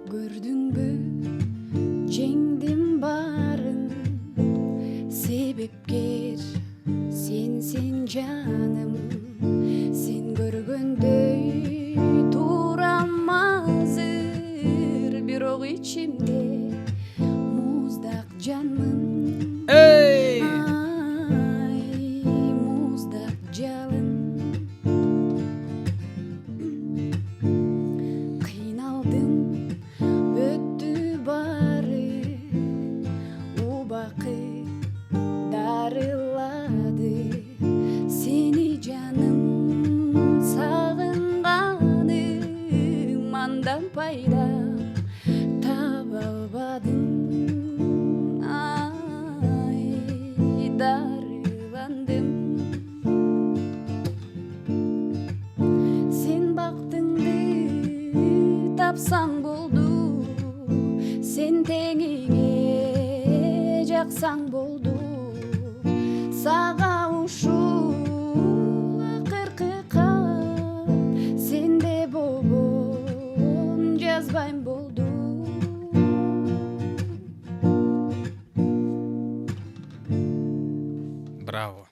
Көрдүңбү, жеңдим барын, себепкер сенсин жаным. Сен көргөндөй турам азыр, бирок ичимде муздак жанмын. Эй! Ай, муздак жалын. Кыйналдым, өттү бары, убакыт дарылады. Сени жаным сагынганым, андан пайда таба албадым. Ай, дарыландым. Сен бактыңды тапсаң болду, сен теңиңе жаксаң болду. Сага ушул акыркы кат, сенде болгон жазбайм болду. Браво.